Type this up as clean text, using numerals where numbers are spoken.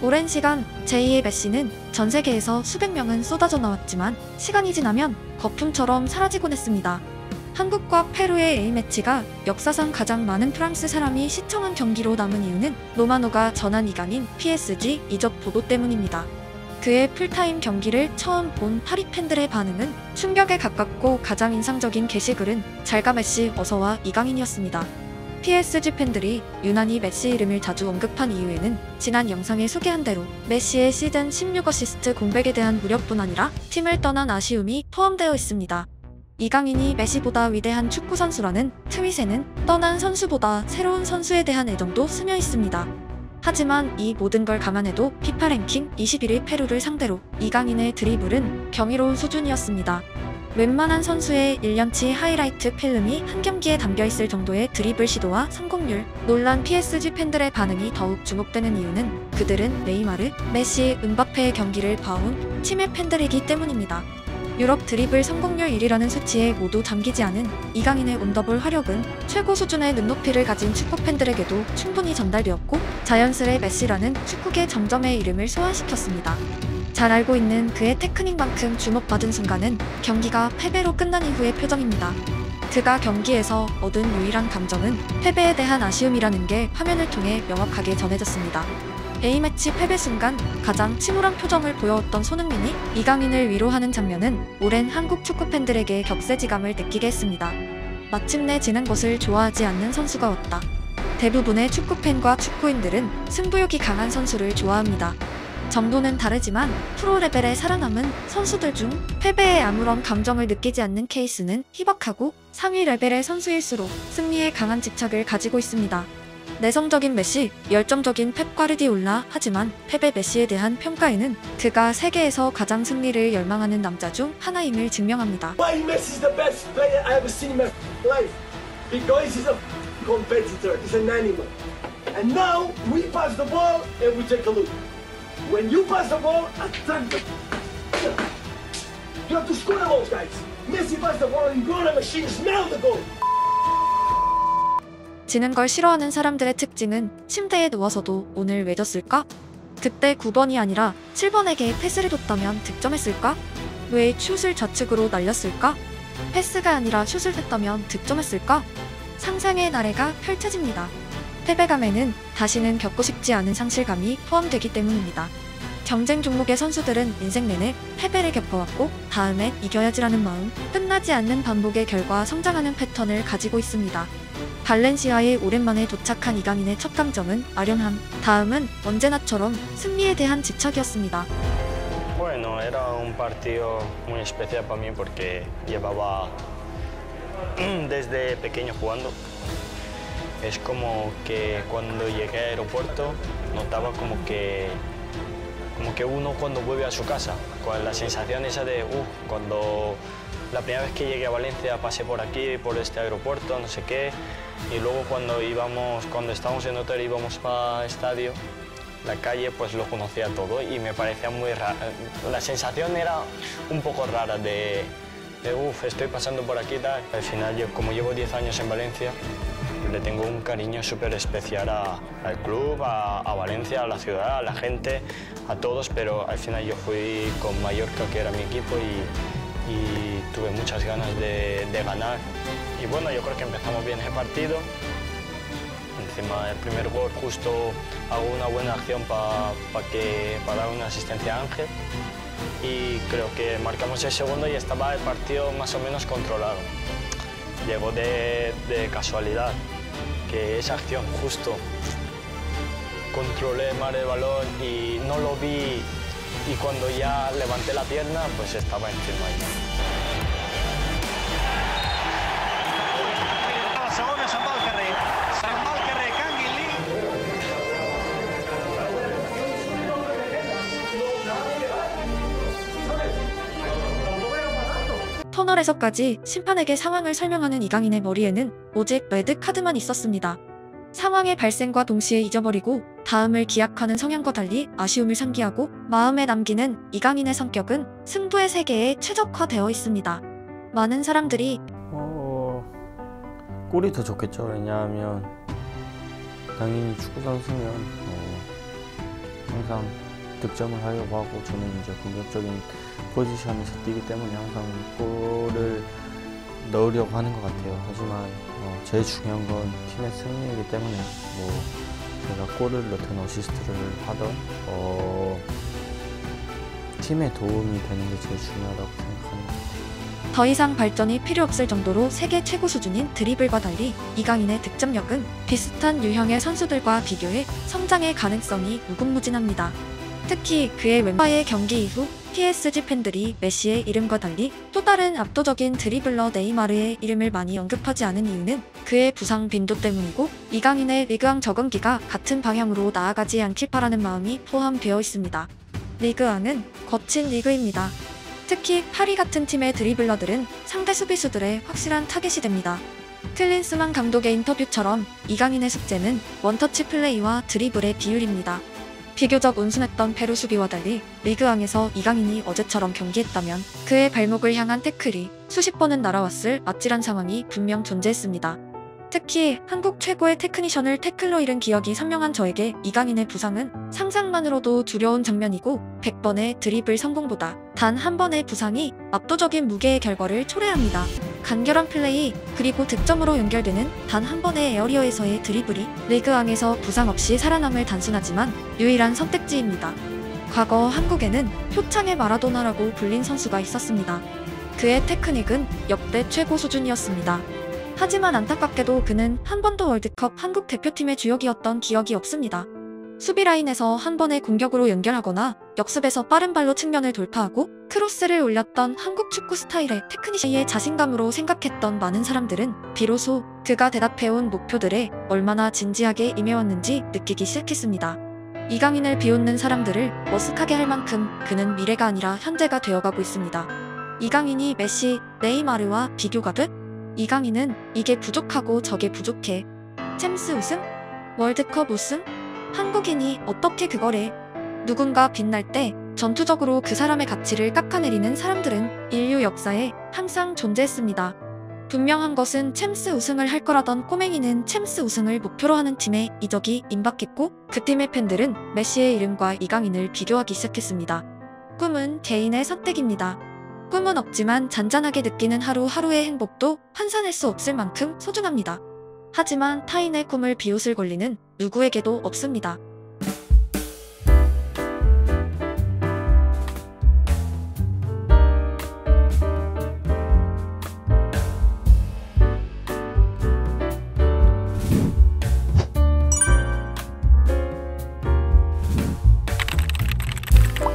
오랜 시간 제2의 메시는 전 세계에서 수백 명은 쏟아져 나왔지만 시간이 지나면 거품처럼 사라지곤 했습니다. 한국과 페루의 A매치가 역사상 가장 많은 프랑스 사람이 시청한 경기로 남은 이유는 로마노가 전한 이강인 PSG 이적 보도 때문입니다. 그의 풀타임 경기를 처음 본 파리 팬들의 반응은 충격에 가깝고 가장 인상적인 게시글은 잘가 메시 어서와 이강인이었습니다. PSG 팬들이 유난히 메시 이름을 자주 언급한 이유에는 지난 영상에 소개한 대로 메시의 시즌 16어시스트 공백에 대한 무력뿐 아니라 팀을 떠난 아쉬움이 포함되어 있습니다. 이강인이 메시보다 위대한 축구선수라는 트윗에는 떠난 선수보다 새로운 선수에 대한 애정도 스며 있습니다. 하지만 이 모든 걸 감안해도 피파 랭킹 21위 페루를 상대로 이강인의 드리블은 경이로운 수준이었습니다. 웬만한 선수의 1년치 하이라이트 필름이 한 경기에 담겨있을 정도의 드리블 시도와 성공률, 놀란 PSG 팬들의 반응이 더욱 주목되는 이유는 그들은 네이마르, 메시, 은바페의 경기를 봐온 팀의 팬들이기 때문입니다. 유럽 드리블 성공률 1위라는 수치에 모두 잠기지 않은 이강인의 온더볼 화력은 최고 수준의 눈높이를 가진 축구팬들에게도 충분히 전달되었고 자연스레 메시라는 축구계 정점의 이름을 소환시켰습니다. 잘 알고 있는 그의 테크닉만큼 주목받은 순간은 경기가 패배로 끝난 이후의 표정입니다. 그가 경기에서 얻은 유일한 감정은 패배에 대한 아쉬움이라는 게 화면을 통해 명확하게 전해졌습니다. A매치 패배 순간 가장 침울한 표정을 보여왔던 손흥민이 이강인을 위로하는 장면은 오랜 한국 축구팬들에게 격세지감을 느끼게 했습니다. 마침내 지는 것을 좋아하지 않는 선수가 없다. 대부분의 축구팬과 축구인들은 승부욕이 강한 선수를 좋아합니다. 정도는 다르지만 프로 레벨에 살아남은 선수들 중 패배에 아무런 감정을 느끼지 않는 케이스는 희박하고 상위 레벨의 선수일수록 승리에 강한 집착을 가지고 있습니다. 내성적인 메시, 열정적인 펩 과르디올라. 하지만 패배 메시에 대한 평가에는 그가 세계에서 가장 승리를 열망하는 남자 중 하나임을 증명합니다. Why Messi is the best player I ever seen in my life? Because he's a competitor, he's an animal. And now we pass the ball and we take a look. When you pass the ball, attack them. You have to score the goals, guys. Messi passed the ball and you're on a machine, smell the goal. 지는 걸 싫어하는 사람들의 특징은 침대에 누워서도 오늘 왜 졌을까? 그때 9번이 아니라 7번에게 패스를 줬다면 득점했을까? 왜 슛을 좌측으로 날렸을까? 패스가 아니라 슛을 했다면 득점했을까? 상상의 나래가 펼쳐집니다. 패배감에는 다시는 겪고 싶지 않은 상실감이 포함되기 때문입니다. 경쟁 종목의 선수들은 인생 내내 패배를 겪어왔고 다음엔 이겨야지라는 마음, 끝나지 않는 반복의 결과 성장하는 패턴을 가지고 있습니다. 발렌시아에 오랜만에 도착한 이강인의 첫 감정은 아련함, 다음은 언제나처럼 승리에 대한 집착이었습니다. Bueno, era un partido muy especial para mí porque llevaba desde pequeño jugando. Es como que cuando llegué al aeropuerto notaba como que uno cuando vuelve a su casa, con la sensación esa de cuando la primera vez que llegué a Valencia pasé por aquí, por este aeropuerto, no sé qué, y luego cuando estábamos en hotel íbamos para el estadio, la calle pues lo conocía todo y me parecía muy raro. La sensación era un poco rara de estoy pasando por aquí y tal. Al final yo como llevo 10 años en Valencia, le tengo un cariño súper especial al club, a Valencia, a la ciudad, a la gente, a todos, pero al final yo fui con Mallorca, que era mi equipo, y tuve muchas ganas de ganar. Y bueno, yo creo que empezamos bien ese partido. Encima el primer gol justo hago una buena acción para dar una asistencia a Ángel. Y creo que marcamos el segundo y estaba el partido más o menos controlado. Llegó de casualidad que esa acción justo controlé mal el balón y no lo vi, y cuando ya levanté la pierna pues estaba encima ahí. 터널에서까지 심판에게 상황을 설명하는 이강인의 머리에는 오직 레드 카드만 있었습니다. 상황의 발생과 동시에 잊어버리고 다음을 기약하는 성향과 달리 아쉬움을 상기하고 마음에 남기는 이강인의 성격은 승부의 세계에 최적화되어 있습니다. 많은 사람들이 골이 더 좋겠죠. 왜냐하면 당연히 축구 선수면 항상 득점을 하려고 하고, 저는 이제 공격적인 포지션에서 뛰기 때문에 항상 골을 넣으려고 하는 것 같아요. 하지만 제일 중요한 건 팀의 승리이기 때문에 제가 골을 넣든 어시스트를 하던 팀에 도움이 되는 게 제일 중요하다고 생각합니다. 더 이상 발전이 필요 없을 정도로 세계 최고 수준인 드리블과 달리 이강인의 득점력은 비슷한 유형의 선수들과 비교해 성장의 가능성이 무궁무진합니다. 특히 그의 왼바의 경기 이후 PSG 팬들이 메시의 이름과 달리 또 다른 압도적인 드리블러 네이마르의 이름을 많이 언급하지 않은 이유는 그의 부상 빈도 때문이고, 이강인의 리그왕 적응기가 같은 방향으로 나아가지 않길 바라는 마음이 포함되어 있습니다. 리그왕은 거친 리그입니다. 특히 파리 같은 팀의 드리블러들은 상대 수비수들의 확실한 타겟이 됩니다. 클린스만 감독의 인터뷰처럼 이강인의 숙제는 원터치 플레이와 드리블의 비율입니다. 비교적 온순했던 페루 수비와 달리 리그왕에서 이강인이 어제처럼 경기했다면 그의 발목을 향한 태클이 수십 번은 날아왔을 아찔한 상황이 분명 존재했습니다. 특히 한국 최고의 테크니션을 태클로 잃은 기억이 선명한 저에게 이강인의 부상은 상상만으로도 두려운 장면이고, 100번의 드리블 성공보다 단 한 번의 부상이 압도적인 무게의 결과를 초래합니다. 간결한 플레이, 그리고 득점으로 연결되는 단 한 번의 에어리어에서의 드리블이 리그왕에서 부상 없이 살아남을 단순하지만 유일한 선택지입니다. 과거 한국에는 표창의 마라도나라고 불린 선수가 있었습니다. 그의 테크닉은 역대 최고 수준이었습니다. 하지만 안타깝게도 그는 한 번도 월드컵 한국 대표팀의 주역이었던 기억이 없습니다. 수비 라인에서 한 번의 공격으로 연결하거나 역습에서 빠른 발로 측면을 돌파하고 크로스를 올렸던 한국 축구 스타일의 테크니션의 자신감으로 생각했던 많은 사람들은 비로소 그가 대답해온 목표들에 얼마나 진지하게 임해왔는지 느끼기 시작했습니다. 이강인을 비웃는 사람들을 머쓱하게 할 만큼 그는 미래가 아니라 현재가 되어가고 있습니다. 이강인이 메시, 네이마르와 비교가 돼? 이강인은 이게 부족하고 저게 부족해. 챔스 우승? 월드컵 우승? 한국인이 어떻게 그거래? 누군가 빛날 때 전투적으로 그 사람의 가치를 깎아내리는 사람들은 인류 역사에 항상 존재했습니다. 분명한 것은 챔스 우승을 할 거라던 꼬맹이는 챔스 우승을 목표로 하는 팀에 이적이 임박했고, 그 팀의 팬들은 메시의 이름과 이강인을 비교하기 시작했습니다. 꿈은 개인의 선택입니다. 꿈은 없지만 잔잔하게 느끼는 하루하루의 행복도 환산할 수 없을 만큼 소중합니다. 하지만 타인의 꿈을 비웃을 권리는 누구에게도 없습니다.